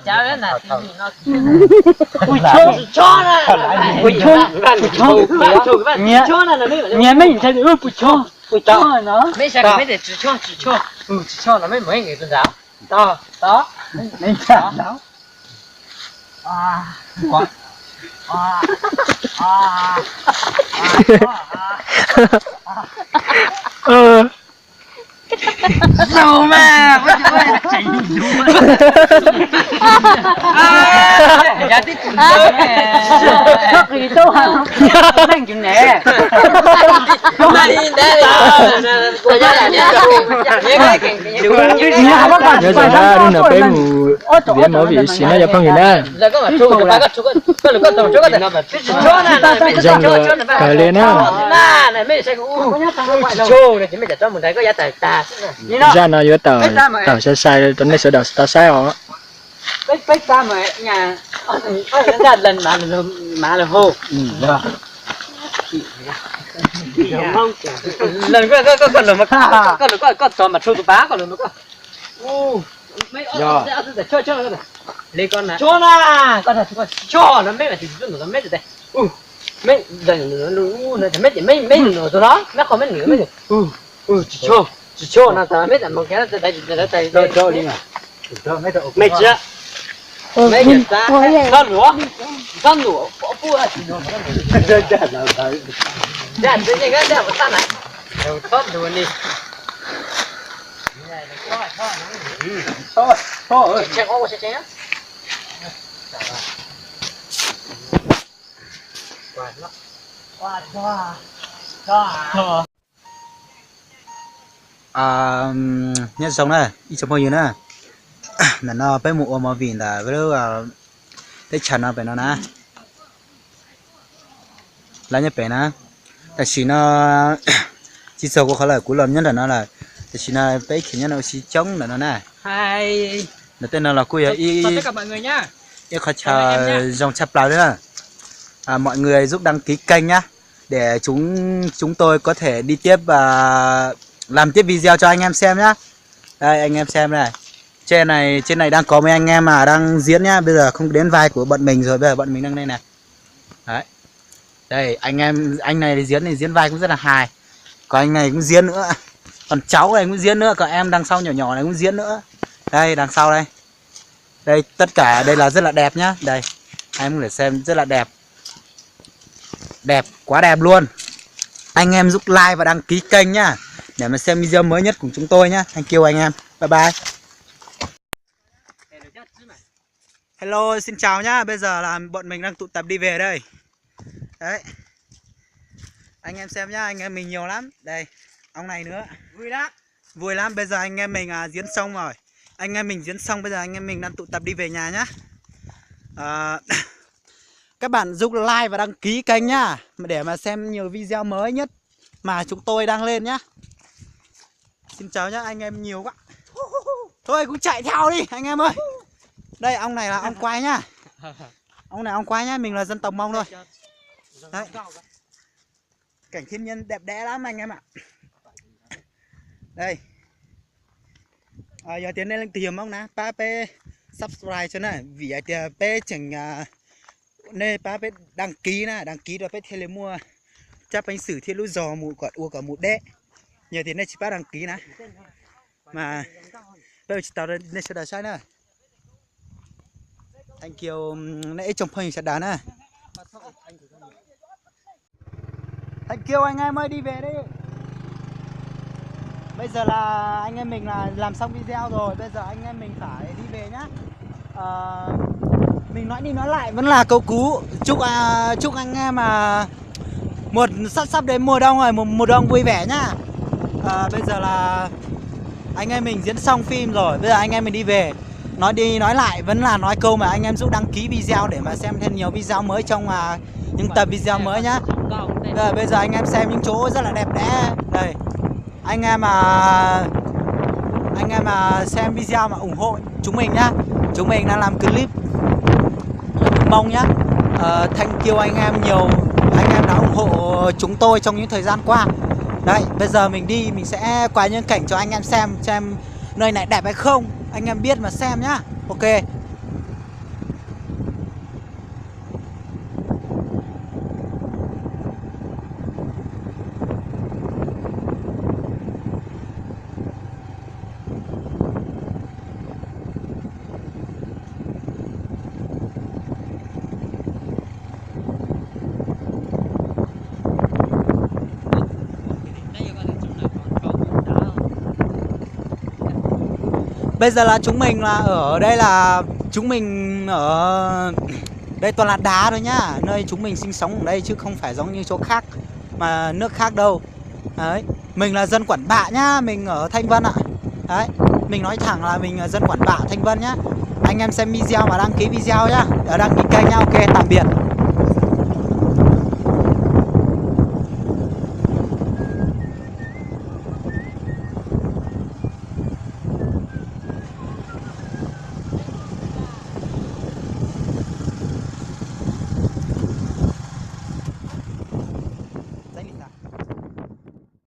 Chào đến là nó cho nè cho nè nhà mình thấy ước cho nó mấy sao mấy để chỉ cho nó mới mấy người tuần giáo đó mình chả đó sao mà giá tích chắc gì đâu hả đang chừng nè nhớ rằng là đừng là bé mù bé máu bị xí nó cho phong người ta dòng cởi lên á ra nó vô tàu tàu sai sai tuần này sửa đầu tàu sai họ bách ta mà nhà ra lần mà là hồ lần có trò mà trôi của bá còn lần có mấy ông sẽ cho lấy con này cho na cho nó mấy mà thì nó mấy rồi mấy giờ nó mấy nửa rồi đó nó còn mấy nửa mấy chỉ cho nó ta mấy thằng một cái đây cho đi mà cho mấy thằng mấy chưa mấy người ta con lúa bua chỉ nó dạ tự nhiên cái đeo một này đầu tốt luôn đi thôi chạy qua chạy nhá nhớ xong này đi chụp bao nhiêu nữa là nó bé mụ mà vì là với đứa cái chăn nó phải nó nè lá nhớ bé nè tại vì nó chỉ sau có khá là cú lần nhất là nó là tại vì nó bé khi nhớ nó chỉ chống là nó nè hai nó tên là cú y tất cả mọi người nhá y khó chờ dòng chập lại nữa mọi người giúp đăng ký kênh nhá để chúng tôi có thể đi tiếp và làm tiếp video cho anh em xem nhá. Đây anh em xem này, trên này đang có mấy anh em mà đang diễn nhá. Bây giờ không đến vai của bọn mình rồi, bây giờ bọn mình đang đây này. Đấy, đây anh này diễn vai cũng rất là hài. Còn anh này cũng diễn nữa, còn cháu này cũng diễn nữa, còn em đằng sau nhỏ này cũng diễn nữa. Đây đằng sau đây, đây tất cả đây là rất là đẹp nhá. Đây em có thể xem rất là đẹp, đẹp quá đẹp luôn. Anh em giúp like và đăng ký kênh nhá, để mà xem video mới nhất của chúng tôi nhá. Thank you anh em, bye bye. Hello, xin chào nhá. Bây giờ là bọn mình đang tụ tập đi về đây. Đấy, anh em xem nhá, anh em mình nhiều lắm. Đây, ông này nữa, vui lắm. Bây giờ anh em mình diễn xong rồi, anh em mình diễn xong, bây giờ anh em mình đang tụ tập đi về nhà nhá. Các bạn giúp like và đăng ký kênh nhá, để mà xem nhiều video mới nhất mà chúng tôi đang lên nhá. Xin chào nhá, anh em nhiều quá. Thôi cũng chạy theo đi anh em ơi. Đây ông này là ông quay nhá. Ông này ông quay nhá, mình là dân tộc Mông thôi. Đấy, cảnh thiên nhiên đẹp đẽ lắm anh em ạ. Đây, giờ tiến lên tìm ông nè, ba p subscribe cho này, vì p chừng nè ba p đăng ký nè, đăng ký rồi p theo mua chắc bánh sử thiên lũ giò mù cọt ua cả mù đẽ. Giờ thì này chỉ ba đăng ký nè, mà bây giờ chỉ tao đây sẽ đá sai nè. Thank you, nãy trong phơi sẽ đá nè. Thank you anh em ơi, đi về đi. Bây giờ là anh em mình là làm xong video rồi, bây giờ anh em mình phải đi về nhá. Mình nói đi nói lại vẫn là câu cú chúc anh em mà sắp đến mùa đông rồi, mùa đông vui vẻ nhá. Bây giờ là anh em mình diễn xong phim rồi, bây giờ anh em mình đi về. Nói đi nói lại vẫn là nói câu mà anh em giúp đăng ký video để mà xem thêm nhiều video mới trong những tập video mới nhá. Bây giờ anh em xem những chỗ rất là đẹp đẽ. Đây, anh em mà xem video mà ủng hộ chúng mình nhá. Chúng mình đang làm clip Mông nhá. Thank you anh em nhiều, anh em đã ủng hộ chúng tôi trong những thời gian qua. Đấy, bây giờ mình đi, mình sẽ quay những cảnh cho anh em xem nơi này đẹp hay không. Anh em biết mà xem nhá. Ok. Bây giờ là chúng mình là ở đây là chúng mình ở đây toàn là đá thôi nhá. Nơi chúng mình sinh sống ở đây chứ không phải giống như chỗ khác mà nước khác đâu. Đấy, mình là dân Quản Bạ nhá, mình ở Thanh Vân ạ. Đấy, mình nói thẳng là mình là dân Quản Bạ Thanh Vân nhá. Anh em xem video và đăng ký video nhá, đăng ký kênh nhá. Ok, tạm biệt.